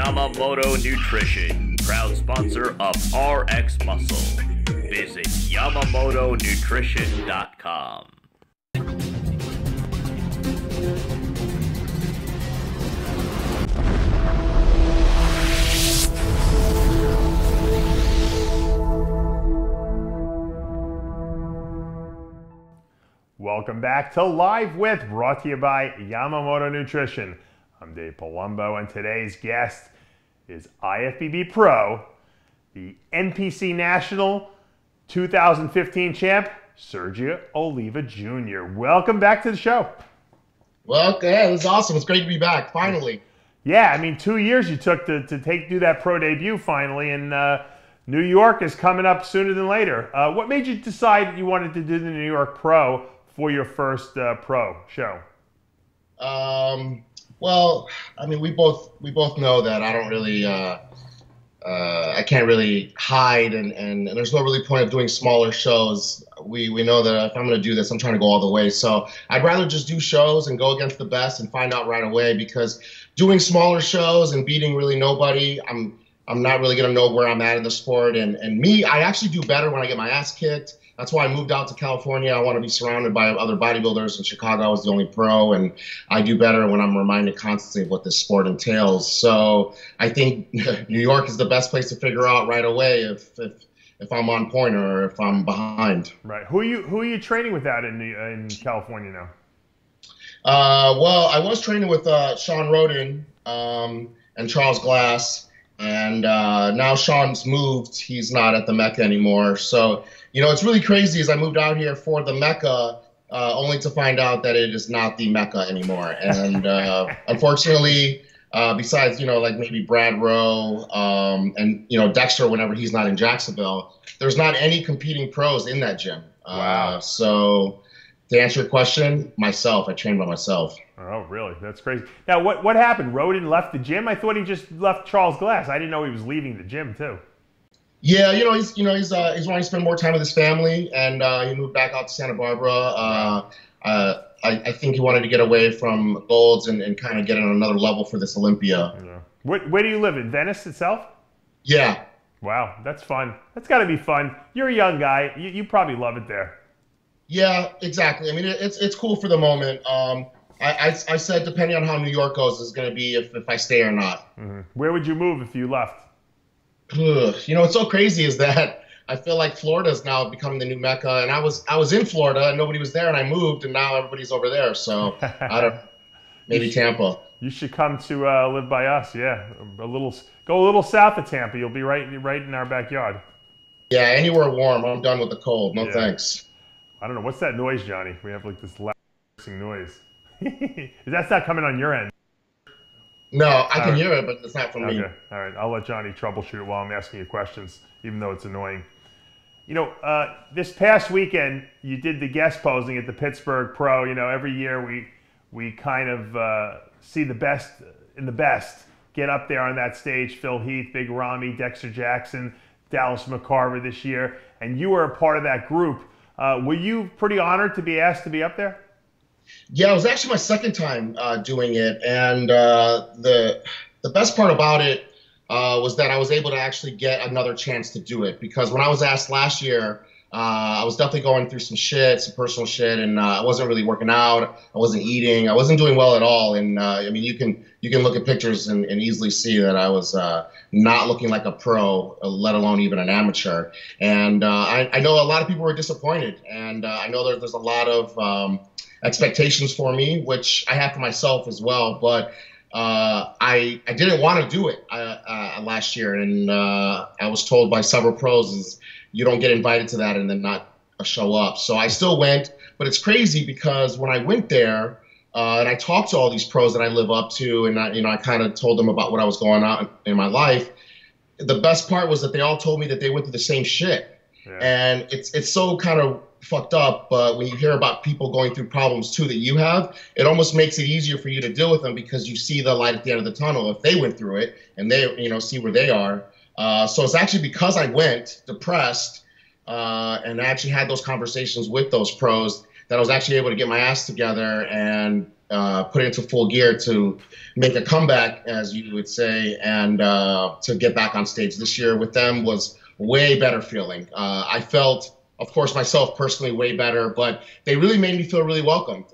Yamamoto Nutrition, proud sponsor of RXMuscle. Visit YamamotoNutrition.com. Welcome back to Live With, brought to you by Yamamoto Nutrition. I'm Dave Palumbo, and today's guest is IFBB Pro, the NPC National 2015 champ, Sergio Oliva Jr. Welcome back to the show. Well, yeah, it was awesome. It's great to be back, finally. Yeah, I mean, 2 years you took to do that pro debut finally, and New York is coming up sooner than later. What made you decide that you wanted to do the New York Pro for your first pro show? Well, I mean, we both know that I don't really, I can't really hide, and there's no really point of doing smaller shows. We know that if I'm going to do this, I'm trying to go all the way. So I'd rather just do shows and go against the best and find out right away, because doing smaller shows and beating really nobody, I'm not really going to know where I'm at in the sport. And me, I actually do better when I get my ass kicked. That's why I moved out to California. I want to be surrounded by other bodybuilders. In Chicago, I was the only pro, and I do better when I'm reminded constantly of what this sport entails. So I think New York is the best place to figure out right away if I'm on point or if I'm behind. Right. Who are you training with out in California now? Well, I was training with Sean Roden and Charles Glass. And now Sean's moved. He's not at the Mecca anymore. So, you know, it's really crazy as I moved out here for the Mecca, only to find out that it is not the Mecca anymore. And unfortunately, besides, you know, like maybe Brad Rowe and, you know, Dexter whenever he's not in Jacksonville, there's not any competing pros in that gym. Wow. So to answer your question, myself, I train by myself. Oh, really? That's crazy. Now, what happened? Roden left the gym? I thought he just left Charles Glass. I didn't know he was leaving the gym too. Yeah, he's wanting to spend more time with his family, and he moved back out to Santa Barbara. I think he wanted to get away from Golds and kind of get on another level for this Olympia. Yeah. Where do you live, in Venice itself? Yeah. Wow, that's fun. That's got to be fun. You're a young guy. You probably love it there. Yeah, exactly. I mean, it's cool for the moment. I said depending on how New York goes is going to be if I stay or not. Mm-hmm. Where would you move if you left? You know, what's so crazy is that I feel like Florida is now becoming the new Mecca, and I was in Florida and nobody was there, and I moved, and now everybody's over there. So maybe Tampa. You should come to live by us. Yeah, go a little south of Tampa. You'll be right in our backyard. Yeah, anywhere warm. I'm done with the cold. No thanks. I don't know. What's that noise, Johnny? We have like this loud noise. That's not coming on your end. No, I can hear it, but it's not from me. Okay, all right. I'll let Johnny troubleshoot it while I'm asking you questions, even though it's annoying. You know, this past weekend, you did the guest posing at the Pittsburgh Pro. You know, every year we kind of see the best in the best get up there on that stage. Phil Heath, Big Ramy, Dexter Jackson, Dallas McCarver this year, and you were a part of that group. Were you pretty honored to be asked to be up there? Yeah, it was actually my second time doing it, and the best part about it was that I was able to actually get another chance to do it, because when I was asked last year, I was definitely going through some personal shit, and I wasn't really working out. I wasn't eating. I wasn't doing well at all, and I mean, you can look at pictures and easily see that I was not looking like a pro, let alone even an amateur. And I know a lot of people were disappointed, and I know there's a lot of expectations for me, which I have for myself as well. But I didn't want to do it last year, and I was told by several pros is you don't get invited to that and then not show up. So I still went, but it's crazy because when I went there and I talked to all these pros that I live up to, and I kind of told them about what I was going on in my life, the best part was that they all told me that they went through the same shit. Yeah. And it's so kind of fucked up, but when you hear about people going through problems too that you have, it almost makes it easier for you to deal with them, because you see the light at the end of the tunnel if they went through it and they see where they are. So it's actually because I went depressed and I actually had those conversations with those pros that I was actually able to get my ass together and put it into full gear to make a comeback, as you would say, and to get back on stage this year with them was way better feeling. I felt, of course, myself personally way better, but they really made me feel really welcomed.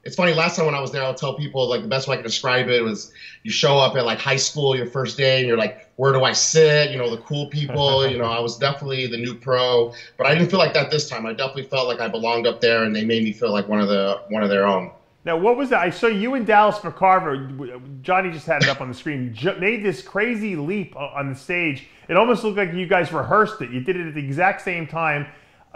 It's funny, last time when I was there, I'll tell people, like, the best way I can describe it was you show up at like high school your first day and you're like, where do I sit? You know, the cool people, you know, I was definitely the new pro, but I didn't feel like that this time. I definitely felt like I belonged up there, and they made me feel like one of their own. Now, what was that? I saw you and Dallas McCarver. Johnny just had it up on the screen. Made this crazy leap on the stage. It almost looked like you guys rehearsed it. You did it at the exact same time.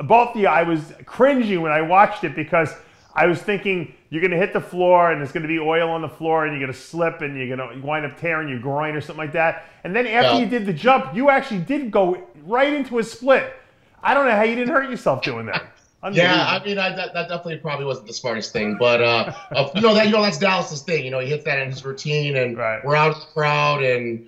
Both of you, I was cringing when I watched it because I was thinking you're going to hit the floor and there's going to be oil on the floor and you're going to slip and you're going to wind up tearing your groin or something like that. And then after you did the jump, you actually did go right into a split. I don't know how you didn't hurt yourself doing that. Yeah, I mean, that definitely probably wasn't the smartest thing, but that's Dallas's thing. You know, he hits that in his routine, and we're out in the crowd, and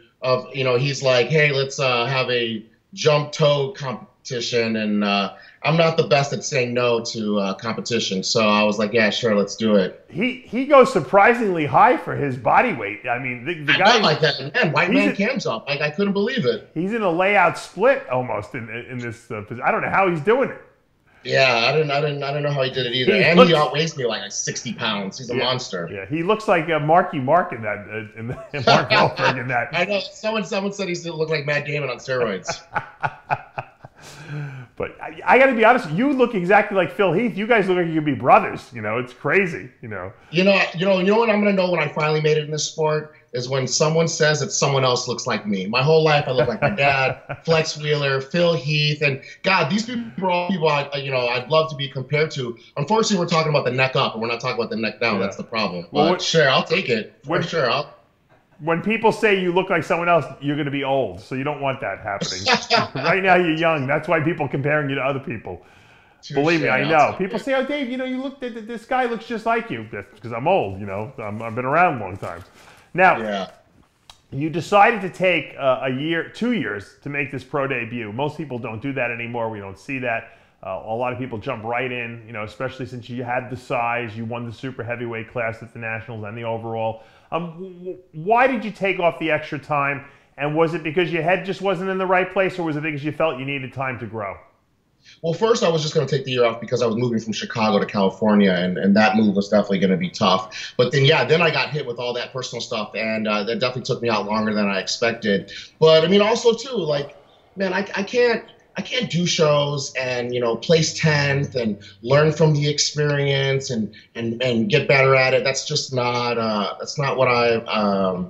he's like, hey, let's have a jump toe competition, and I'm not the best at saying no to competition, so I was like, yeah, sure, let's do it. He goes surprisingly high for his body weight. I mean, the guy like that, man. White man cam jump. I couldn't believe it. He's in a layout split almost in this. I don't know how he's doing it. Yeah, I don't know how he did it either. He outweighs me like 60 pounds. He's a monster. Yeah, he looks like Marky Mark in that, Mark Wahlberg in that. I know. Someone said he looked like Matt Damon on steroids. But I got to be honest, you look exactly like Phil Heath. You guys look like you could be brothers. You know, it's crazy. You know what I'm gonna know when I finally made it in this sport is when someone says that someone else looks like me. My whole life I look like my dad, Flex Wheeler, Phil Heath, and God, these people are all people I'd love to be compared to. Unfortunately, we're talking about the neck up, and we're not talking about the neck down. Yeah. That's the problem. But sure, I'll take it. When people say you look like someone else, you're going to be old, so you don't want that happening. Right now, you're young. That's why people are comparing you to other people. Believe me, I know. People say, "Oh, Dave, you look. This guy looks just like you." That's because I'm old. I've been around a long time. Now, you decided to take 2 years to make this pro debut. Most people don't do that anymore. We don't see that. A lot of people jump right in, especially since you had the size. You won the super heavyweight class at the Nationals and the overall. Why did you take off the extra time? And was it because your head just wasn't in the right place, or was it because you felt you needed time to grow? Well, first, I was just going to take the year off because I was moving from Chicago to California, and that move was definitely going to be tough. But then I got hit with all that personal stuff, and that definitely took me out longer than I expected. But, I mean, also, too, like, man, I can't do shows and, place 10th and learn from the experience and get better at it. That's just not what I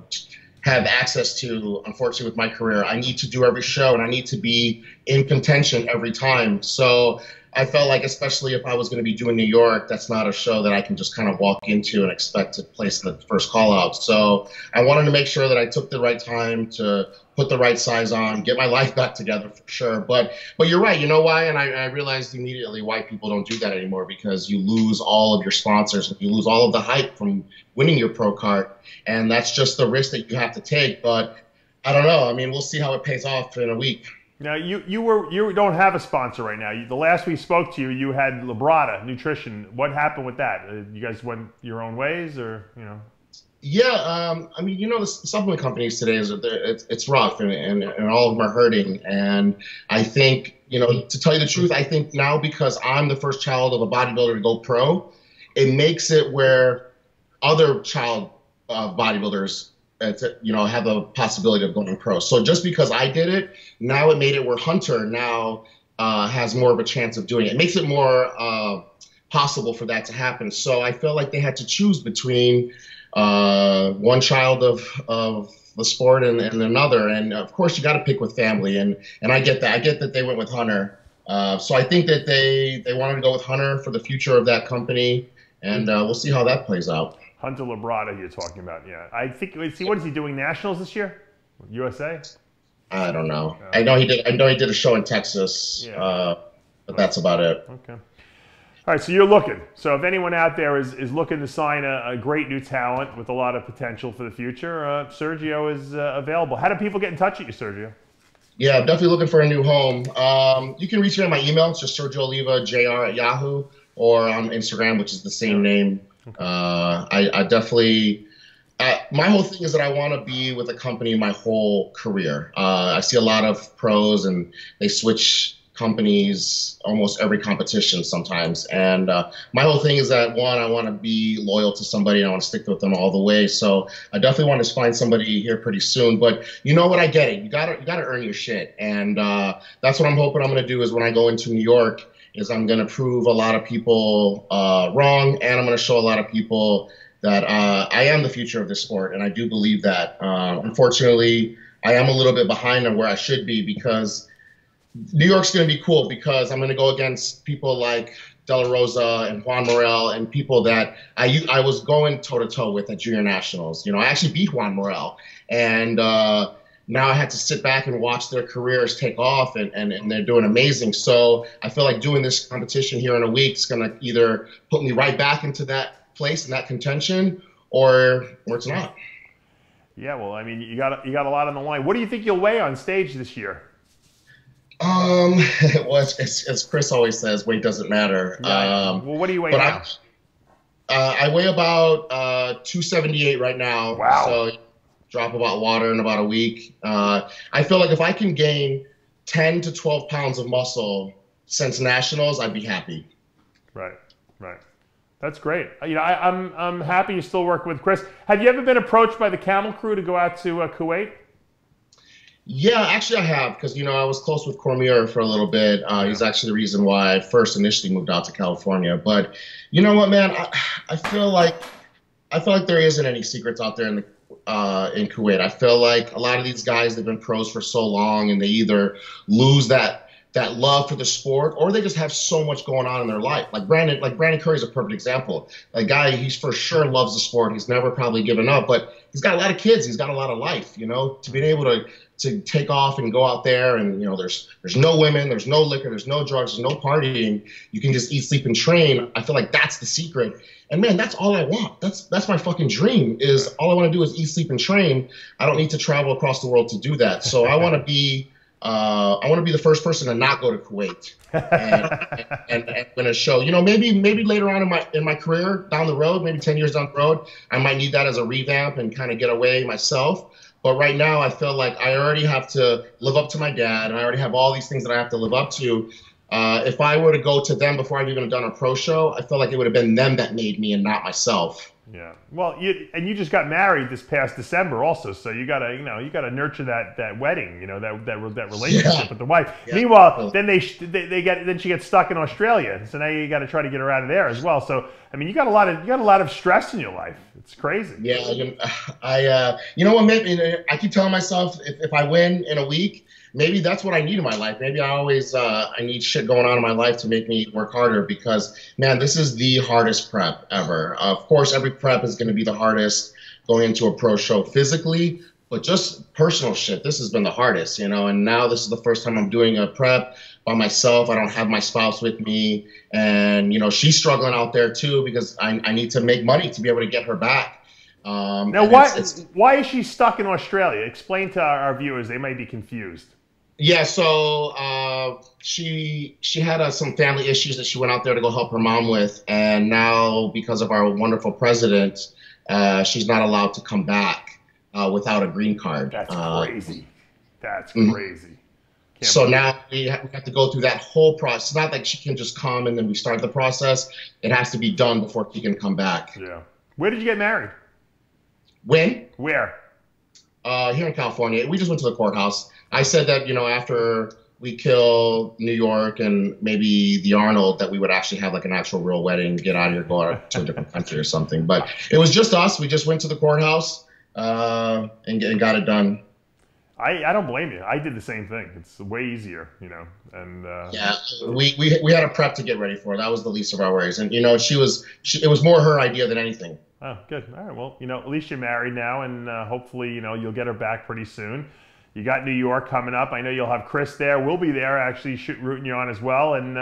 have access to, unfortunately, with my career. I need to do every show, and I need to be in contention every time. So I felt like, especially if I was going to be doing New York, that's not a show that I can just kind of walk into and expect to place the first call out. So I wanted to make sure that I took the right time to put the right size on, get my life back together for sure. But you're right. You know why? And I realized immediately why people don't do that anymore, because you lose all of your sponsors and you lose all of the hype from winning your pro card. And that's just the risk that you have to take. But I don't know. I mean, we'll see how it pays off in a week. Now, you don't have a sponsor right now. The last we spoke to you, you had Labrada Nutrition. What happened with that? You guys went your own ways, or Yeah, I mean, the supplement companies today it's rough, and all of them are hurting. And I think, to tell you the truth, I think now, because I'm the first child of a bodybuilder to go pro, it makes it where other child bodybuilders have the possibility of going pro. So just because I did it, now it made it where Hunter now has more of a chance of doing it. It makes it more possible for that to happen. So I felt like they had to choose between one child of the sport and another. And of course, you got to pick with family. And I get that. I get that they went with Hunter. So I think that they wanted to go with Hunter for the future of that company. And we'll see how that plays out. Hunter Labrada you're talking about, yeah. I think, what is he doing, Nationals this year? USA? I don't know. I know he did a show in Texas, but that's about it. Okay. All right, so you're looking. So if anyone out there is looking to sign a great new talent with a lot of potential for the future, Sergio is available. How do people get in touch with you, Sergio? Yeah, I'm definitely looking for a new home. You can reach me on my email. It's just Sergio Oliva Jr. at Yahoo, or on Instagram, which is the same name. Okay. I definitely. My whole thing is that I want to be with a company my whole career. I see a lot of pros and they switch companies almost every competition sometimes. And my whole thing is that, one, I want to be loyal to somebody and I want to stick with them all the way. So I definitely want to find somebody here pretty soon. But you know what? I get it. You gotta earn your shit. And that's what I'm hoping I'm going to do is when I go into New York is I'm going to prove a lot of people wrong, and I'm going to show a lot of people that I am the future of this sport, and I do believe that. Unfortunately, I am a little bit behind on where I should be because New York's going to be cool because I'm going to go against people like De La Rosa and Juan Morel and people that I was going toe-to-toe with at Junior Nationals. You know, I actually beat Juan Morel, and now I had to sit back and watch their careers take off, and they're doing amazing. So I feel like doing this competition here in a week is going to either put me right back into that place in that contention, or it's not. Yeah, well, I mean, you got a lot on the line. What do you think you'll weigh on stage this year? Well, as Chris always says, weight doesn't matter. Yeah. Well, what do you weigh now? I weigh about 278 right now. Wow. So drop about water in about a week. I feel like if I can gain 10 to 12 pounds of muscle since nationals, I'd be happy. Right. That's great. You know, I'm happy you still work with Chris. Have you ever been approached by the Camel Crew to go out to Kuwait? Yeah, actually I have, because, you know, I was close with Cormier for a little bit. He's actually the reason why I first initially moved out to California. But you know what, man? I feel like there isn't any secrets out there in Kuwait. I feel like a lot of these guys, they've been pros for so long, and they either lose that love for the sport, or they just have so much going on in their life. Like Brandon Curry's a perfect example. A guy, he's for sure loves the sport. He's never probably given up, but he's got a lot of kids. He's got a lot of life, you know, to be able to take off and go out there, and, you know, there's no women, there's no liquor, there's no drugs, there's no partying. You can just eat, sleep, and train. I feel like that's the secret. And man, that's all I want. That's my fucking dream. Is all I want to do is eat, sleep, and train. I don't need to travel across the world to do that. So I want to be the first person to not go to Kuwait, and going to show, you know, maybe later on in my career down the road, maybe 10 years down the road, I might need that as a revamp and kind of get away myself. But right now, I feel like I already have to live up to my dad, and I already have all these things that I have to live up to. If I were to go to them before I've even done a pro show, I feel like it would have been them that made me and not myself. Yeah. Well, you just got married this past December also, so you gotta nurture that wedding, you know, that relationship with the wife. Yeah. Meanwhile, then she gets stuck in Australia, so now you got to try to get her out of there as well. So I mean, you got a lot of stress in your life. It's crazy. Yeah. You know what? Maybe I keep telling myself if I win in a week, maybe that's what I need in my life. Maybe I need shit going on in my life to make me work harder, because, man, this is the hardest prep ever. Of course, every prep is going to be the hardest going into a pro show physically, but just personal shit, this has been the hardest, you know, and now this is the first time I'm doing a prep by myself. I don't have my spouse with me, and, you know, she's struggling out there too, because I need to make money to be able to get her back. Now, why is she stuck in Australia? Explain to our viewers, they might be confused. Yeah, so she had some family issues that she went out there to go help her mom with, and now because of our wonderful president, she's not allowed to come back without a green card. That's crazy. That's crazy. So now we have to go through that whole process. It's not like she can just come and then we start the process. It has to be done before she can come back. Yeah. Where did you get married? When? Where? Here in California. We just went to the courthouse. I said that, you know, after we kill New York and maybe the Arnold, that we would actually have like an actual real wedding, get out of here, go out to a different country or something. But it was just us. We just went to the courthouse and got it done. I don't blame you. I did the same thing. It's way easier, you know. And yeah, we had a prep to get ready for. That was the least of our worries. And, you know, it was more her idea than anything. Oh, good. All right. Well, you know, at least you're married now, and hopefully, you know, you'll get her back pretty soon. You got New York coming up. I know you'll have Chris there. We'll be there, actually, rooting you on as well. And,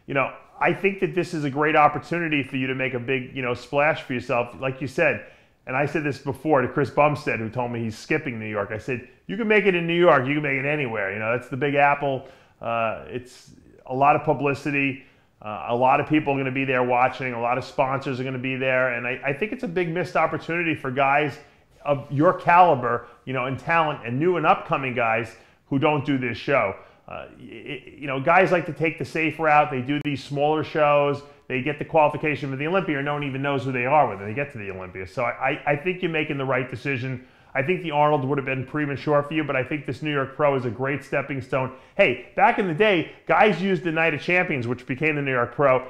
you know, I think that this is a great opportunity for you to make a big, you know, splash for yourself. Like you said, and I said this before to Chris Bumstead, who told me he's skipping New York. I said, you can make it in New York. You can make it anywhere. You know, that's the Big Apple. It's a lot of publicity. A lot of people are going to be there watching. A lot of sponsors are going to be there. And I think it's a big missed opportunity for guys of your caliber, and talent, and new and upcoming guys who don't do this show. Guys like to take the safe route. They do these smaller shows. They get the qualification for the Olympia, and no one even knows who they are when they get to the Olympia. So I think you're making the right decision. I think the Arnold would have been premature for you, but I think this New York Pro is a great stepping stone. Hey, back in the day, guys used the Night of Champions, which became the New York Pro.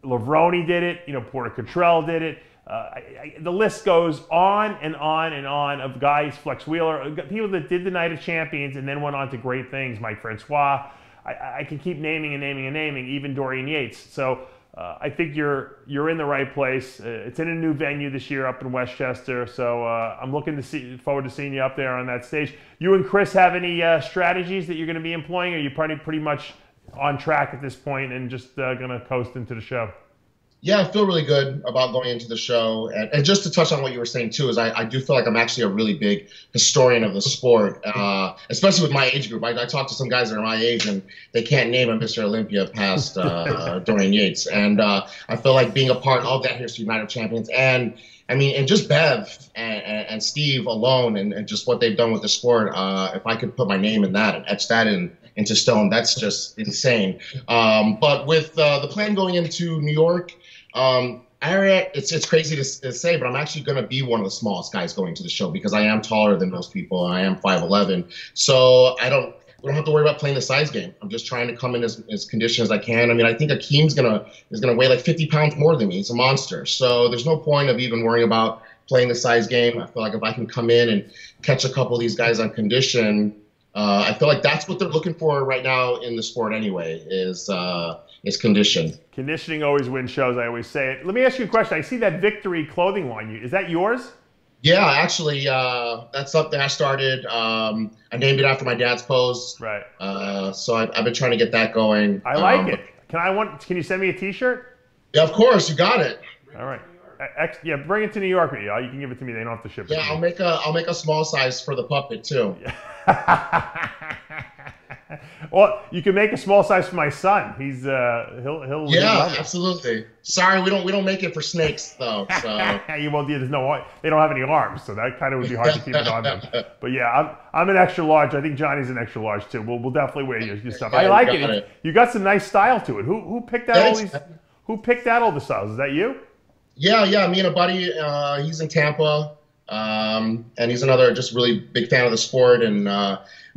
Lavroni did it. Porter Cottrell did it. The list goes on and on and on of guys, Flex Wheeler, people that did the Night of Champions and then went on to great things. Mike Francois. I can keep naming and naming and naming, even Dorian Yates. So I think you're in the right place. It's in a new venue this year up in Westchester, so I'm looking forward to seeing you up there on that stage. You and Chris have any strategies that you're going to be employing, or are you pretty much on track at this point and just going to coast into the show? Yeah, I feel really good about going into the show. And just to touch on what you were saying, too, is I do feel like I'm actually a really big historian of the sport, especially with my age group. I talk to some guys that are my age, and they can't name a Mr. Olympia past Dorian Yates. And I feel like being a part of that history of Night of Champions, and just Bev and Steve alone, and just what they've done with the sport, if I could put my name in that and etch that into stone, that's just insane. But with the plan going into New York, it's crazy to say, but I'm actually going to be one of the smallest guys going to the show because I am taller than most people. I am 5'11", so we don't have to worry about playing the size game. I'm just trying to come in as conditioned as I can. I think Akeem's is gonna weigh like 50 pounds more than me. He's a monster, so there's no point of even worrying about playing the size game. I feel like if I can come in and catch a couple of these guys on condition, I feel like that's what they're looking for right now in the sport anyway, is condition. Conditioning always wins shows, I always say it. Let me ask you a question. I see that Victory clothing line. Is that yours? Yeah, actually, that's something I started. I named it after my dad's pose. Right. So I've been trying to get that going. I like it. Can you send me a T-shirt? Yeah, of course. You got it. All right. Yeah, bring it to New York with you. You can give it to me. They don't have to ship it. Yeah, I'll make a small size for the puppet too. Well, you can make a small size for my son. He'll yeah, absolutely. Sorry, we don't make it for snakes though. So they don't have any arms, so that kind of would be hard to keep it on them. But yeah, I'm an extra large. I think Johnny's an extra large too. We'll definitely wear your stuff. I like it. You got some nice style to it. Who picked out all these? Who picked out all the styles? Is that you? Yeah. Me and a buddy. He's in Tampa. And he's another just really big fan of the sport. And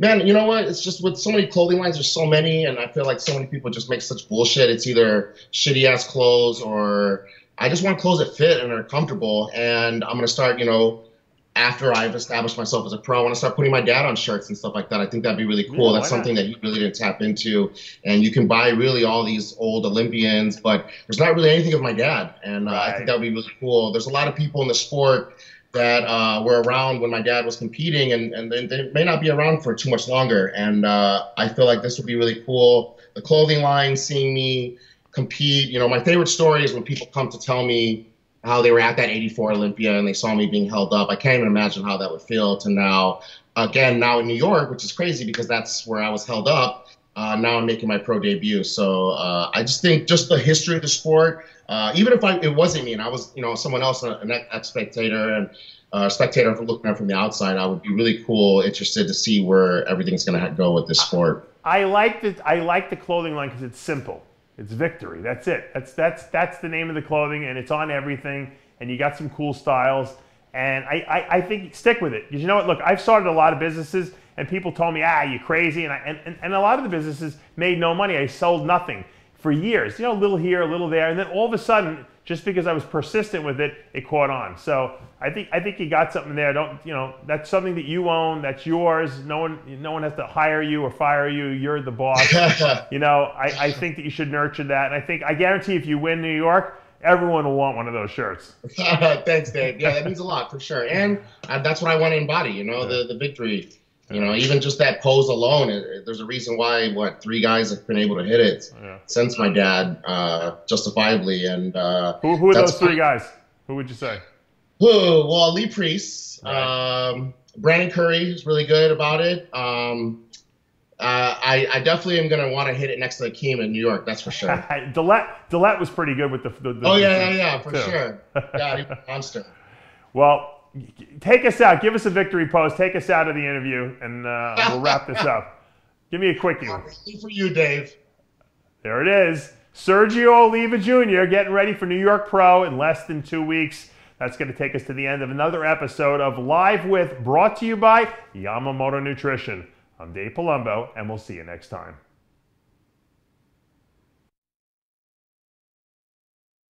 man, you know what? It's just with so many clothing lines, there's so many, and I feel like so many people just make such bullshit. It's either shitty ass clothes, or I just want clothes that fit and are comfortable. And I'm gonna start, after I've established myself as a pro, I want to start putting my dad on shirts and stuff like that. I think that'd be really cool. That's something that he really didn't tap into. And you can buy really all these old Olympians, but there's not really anything of my dad. And I think that would be really cool. There's a lot of people in the sport that were around when my dad was competing, and they may not be around for too much longer. And I feel like this would be really cool. The clothing line, seeing me compete. My favorite story is when people come to tell me how they were at that 84 Olympia and they saw me being held up. I can't even imagine how that would feel to now in New York, which is crazy because that's where I was held up. Now I'm making my pro debut. So I just think just the history of the sport, even if it wasn't me and I was, someone else, an ex-spectator and spectator looking at from the outside, I would be really interested to see where everything's going to go with this sport. I like the clothing line because it's simple. It's Victory. That's it. That's the name of the clothing, and it's on everything. And you got some cool styles. And I think stick with it, because you know what? Look, I've started a lot of businesses, and people told me, you're crazy. And a lot of the businesses made no money. I sold nothing for years. A little here, a little there, and then all of a sudden, just because I was persistent with it, it caught on. So I think you got something there. That's something that you own. That's yours. No one has to hire you or fire you. You're the boss. I think that you should nurture that. And I guarantee if you win New York, everyone will want one of those shirts. Thanks, Dave. Yeah, that means a lot for sure. And that's what I want to embody. The victory. Even just that pose alone, there's a reason why, 3 guys have been able to hit it since my dad, justifiably. And who are those 3 guys? Who would you say? Well, Lee Priest, right. Brandon Curry is really good about it. I definitely am going to want to hit it next to the Keem in New York. That's for sure. Dillette was pretty good with the oh, yeah, for sure. Yeah, he's a monster. Well, take us out. Give us a victory pose. Take us out of the interview, and we'll wrap this up. Give me a quickie. For you, Dave. There it is. Sergio Oliva Jr. getting ready for New York Pro in less than 2 weeks. That's going to take us to the end of another episode of Live With, brought to you by Yamamoto Nutrition. I'm Dave Palumbo, and we'll see you next time.